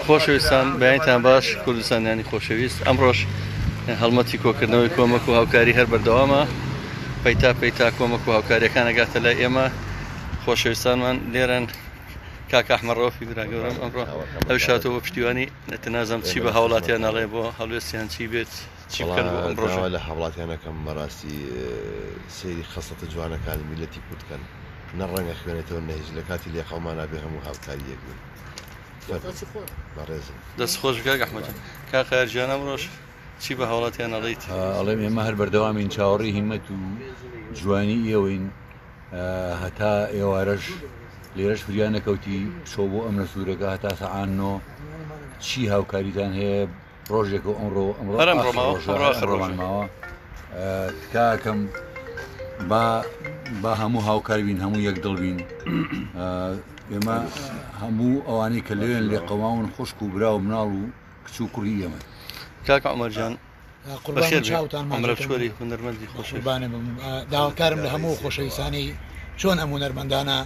خۆشەویستان بەیانتان باش کوردستانیانی خۆشەویست ئەمڕۆژ هەڵمەتی کۆکردنەوەی کۆمەک و هاوکاری هەر بەردەوامە پەیتا کۆمەک و هاوکاریەکان ئەگاتە لای ئێمە خۆشەویستانمان لێرەن کاک ئەحمەد براگەورم ئەمڕۆ ئەو شاتەوە بە پشتیوانی نەتەنازەم چی بە هاوڵاتیان ناڵێ بۆ هەڵوێستیان چی بێت چی بکەن بۆ ئەم ڕۆژە لە هاوڵاتیانەکەم بەڕاستی سەیری خەسەتە جوانەکانی میلەتی کوردکەن نەڕەنگە خوێنێتەوە نەهیج لە کاتی لێ خەڵمان نابێ هەموو هاوکاریەک بوون دەست خۆش کاک ئەحمەد کاک خایرجان ئەمڕۆژ چی بە هاوڵاتیان ناڵێیت ئەڵێم ئێمە هەر بەردەوامین چاوەڕی هیمەت و جوانی ئێوەین هەتا ئێوارەش لێرەش فریان نەکەوتی شۆ بۆ ئەم نەسوورەکە هەتا سەعانۆ چی هاوکاریتان هەیە ڕۆژێک و ئەمڕۆمانماوە تکاکەم با هەموو هاوکار بین هەموو یەکدڵ بین ئێمە هەموو ئەوانەی کە لێن لێ قەواون خوشک و برا و مناڵ و کچ و کوڕی ئێمە کاک ئەحمەدجان قوربانی هونەرمەندی داواکارم لە هەموو خۆشەویستانی چۆن ئەم هونەرمەندانە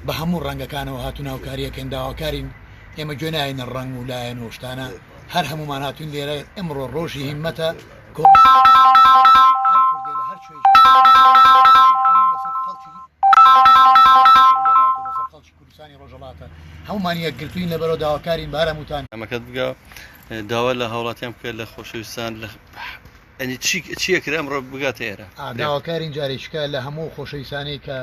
بە هەموو ڕەنگەکانەوە هاتوون هاوکاریەکەن داواکارین ئێمە گوێناینە ڕەنگ و لایەن و شتانە هەر هەمومان هاتوون لێرە ئەمڕۆ ڕۆژی هیممەتە کوردستانی ڕۆژەڵاتە هەمومان یەکگرتووین لەبەرەوە داواکارین بارەموتان ئەمەکەت بگە داوا لە هاوڵاتیان بکە لە خۆشەویستان ئەنی چیەکرا ئەمڕۆ بگاتە ئێرە داواکارین جارێکشکە لە هەموو خۆشەویستانی کە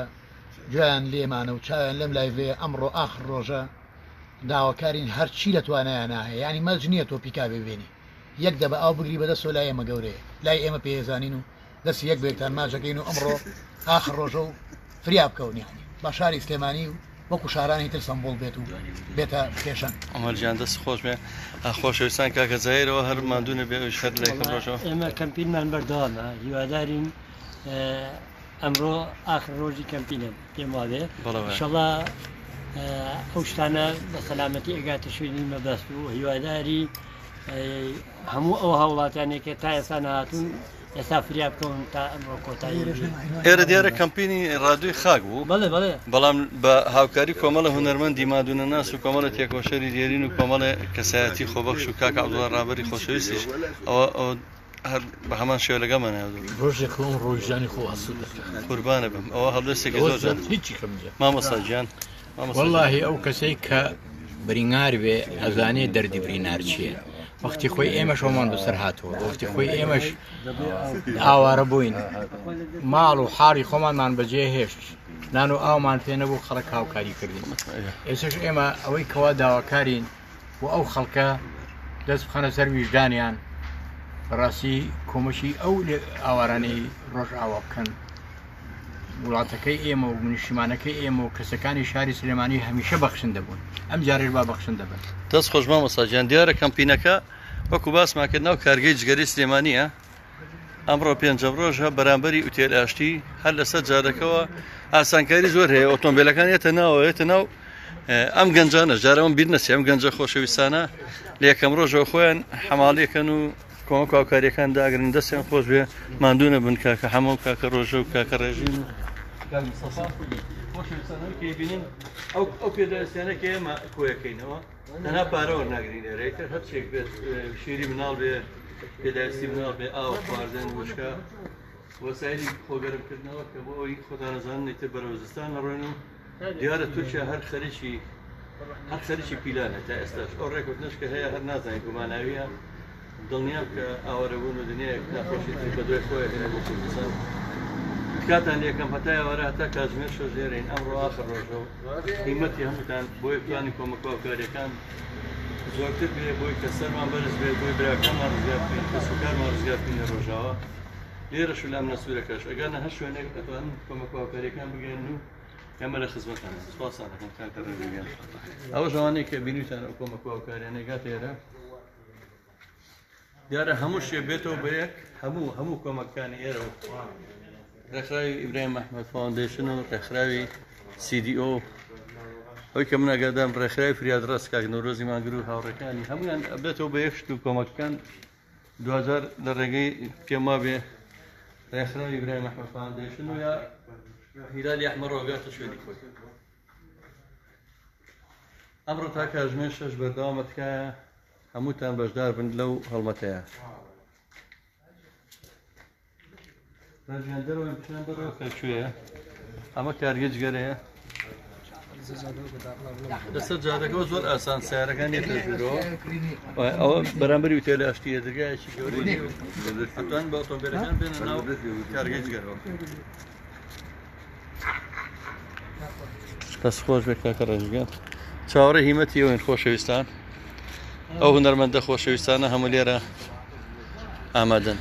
گویان لێمانە و چاویان لەم لایڤێ ئەمڕۆ ئاخر ڕۆژە داواکارین هەرچی لە توانایان ناهەیە ینی مەرج نییە تۆ پیکا ببێنی یەک دەبە ئاو بگری بەدەستۆ لای ئێمە گەورەیە لای ئێمە پێێزانین و دەستی یەک بێکتان ماچەکەین و ئەمڕۆ ئاخر ڕۆژە و فریا بکەونیانی با شاری سلێمانی و وەکو شارانی تر سمبۆڵ بێت و بێتە پێشەن ئەمەجان دەست خۆش بێ خۆشەویستان کاکە جایرەوە هەر مادوونە بێ شەر لای ڕۆژەوە ئێمە کەمپینمان بەردەوامە هیوادارین ئەمڕۆ ئاخر ڕۆژی کەمپینە پێم وابێ ئینشەڵا ئەو شتانە بە سەلامەتی ئەگاتە شوێنی مەبەست و هیواداری هەموو ئەو هاوڵاتیانێکە تا ئێستا نهاتوون ئێستا فریا بکەون تا ئەمڕۆ کۆتایی ئێرە دیارە کەمپینی ڕادووی خاک بوو بەڵام بە هاوکاری کۆمەڵە هونەرمەندی مادوونە ناس و کۆمەڵە تێکۆشەری دێرین و کۆمەڵە کەسایەتی خۆبەخش و کاک عەبدوڵڵا ڕابەری خۆشەویستیش ئەوە هەر بە هەمان شێوە لەگەڵمان ڕۆژێک خۆم ڕۆژانی خۆ هەسوود دەکەن قوربانە بم ئەوە هەڵوێستێکی زۆر هیچی کەم مامۆستا گیان وەڵڵاهی ئەو کەسەی کە بریندار بێ ئەزانێ دەردی بریندار چییە وەختی خۆی ئێمەش ئەومان بەسەر هاتووە وەختی خۆی ئێمەش ئاوارە بووین ماڵ و حاڵی خۆمانمان بەجێ هێشت نان و ئاومان پێ نەبوو خەڵک هاوکاری کردین ئێسش ئێمە ئەوەی کەوا داواکارین و ئەو خەڵکە دەست بخەنە سەر ویژدانیان بەڕاستی کۆمەشی ئەو لێ ئاوارانەی ڕۆژ ئاوا بکەن وڵاتەکەی ئێمە و منیشتیمانەکەی ئێمە و کەسەکانی شاری سلێمانی هەمیشە بەخشن دەبوون ئەم جارێش با بەخشن دەبن دەست خۆش مامۆستاجیان دیارە کەمپینەکە وەکو باسمان کردنەوە کارگەی جگەری سلێمانیە ئەمڕۆ پێنجەم ڕۆژە بەرامبەری ئوتێل ئاشتی هەر لەسەر جارەکەەوە ئاسانکاری زۆر هەیە ئۆتۆمبیلەکان یێتە ناو ئەم گەنجانە جارەوەم بیر نەچێ ئەم گەنجە خۆشەویستانە لە یەکەم ڕۆژەوە خۆیان حەماڵیەکەن و کۆمەک و هاوکاریەکان داگرن دەستیان خۆش بێ ماندوونە بن کاکە حەمە و کاکە ڕۆژە و کاکە ڕێژین بینین ئەو پێداویستیانەکە ئێمە کۆیەکەینەوە تەنها پارەوە ناگرین ێرەیتر هەرچێک بێت شیری مناڵ بێ پێداویستی مناڵ بێ ئاوە خواردن وشکە وەسایلی خۆگەرمکردنەوە کە بۆ ئەوی خۆدانەزانێتتر بەرەوزستان لەڕۆین و دیارە تورکیا هەر خەریکی پیلانە تا ئێستاش ئەو ڕێکوتنش کە هەیە هەر نازانین گوماناویە دڵنیام کە ئاوارەبوون و دنیایەک ناخۆشیتر بە دوای خۆی هێنە بۆ کوردستان کاتان یەکەم هەتای ئەوەرە هەتا کاتژمێر شۆژێرین ئەمڕۆ ئاخر ڕۆژە و هیمەتی هەمووتان بۆی پلانی کۆمەک و هاوکاریەکان زۆرتر بێ بۆی کە سەرمان بەرز بێ بۆی براکەمان ڕزگار بکەین کەسوکارمان ڕزگار بکەین لە ڕۆژاوە لێرەش و لام نەسوورەکەش ئەگەرنە هەر شوێنێک دەتوانن کۆمەک و هاوکاریەکان بگەین و ئێمە لە خزمەتانە سوپاسان دەکەم کاکە ڕێژیان ئەوە ژەوانەی کە بینیتان ئەو کۆمەک و هاوکاریانەی گاتە ئێرە دیارە هەموو شێ بێتەوە بە یەک هەموو کۆمەکانی ئێرە ڕێکخراوی ئیبراهیم ئەحمەد فاوندیشن و ڕێکخراوی CDO ئەوەی کە من ئەگادام ڕێکخراوی فریاد ڕست کاک نەورۆزی مانگر و هاوڕێکانی هەمویان بێتەوە بە یەک شت و کۆمەکەکان 2000 لە ڕێگەی پێم وابێ ڕێکخراوی ئیبراهیم ئەحمەد فاوندیشن و یا هیلالی ئەحمەد ڕۆگاتە شوێنی خۆی ئەمڕۆ تا کاتژمێر 6 بەردەوامەتکایە هەمووتان بەشدار بن لەو هەڵمەتەیە ڕێژیان دەرەوەی پیشان بەرەوە کەلکوێیە ئەمە کارگەجگەرەیە لەسەر جادەکەەوە زۆر ئاسان سیارەکان نێتە ژوورەوە ئەوە بەرامبەری وتێلە ئاشتیە دەرگایەکی گەورەی ئەتوان بە ئۆتۆمبیلەکان بێنە ناو کارگەجگەرەوە دەست خۆش بێت کاکە ڕێژگەن چاوەڕێ هیمەتی ئەوێن خۆشەویستان ئەو هونەرمەندە خۆشەویستانە هەموو لێرە ئامادەن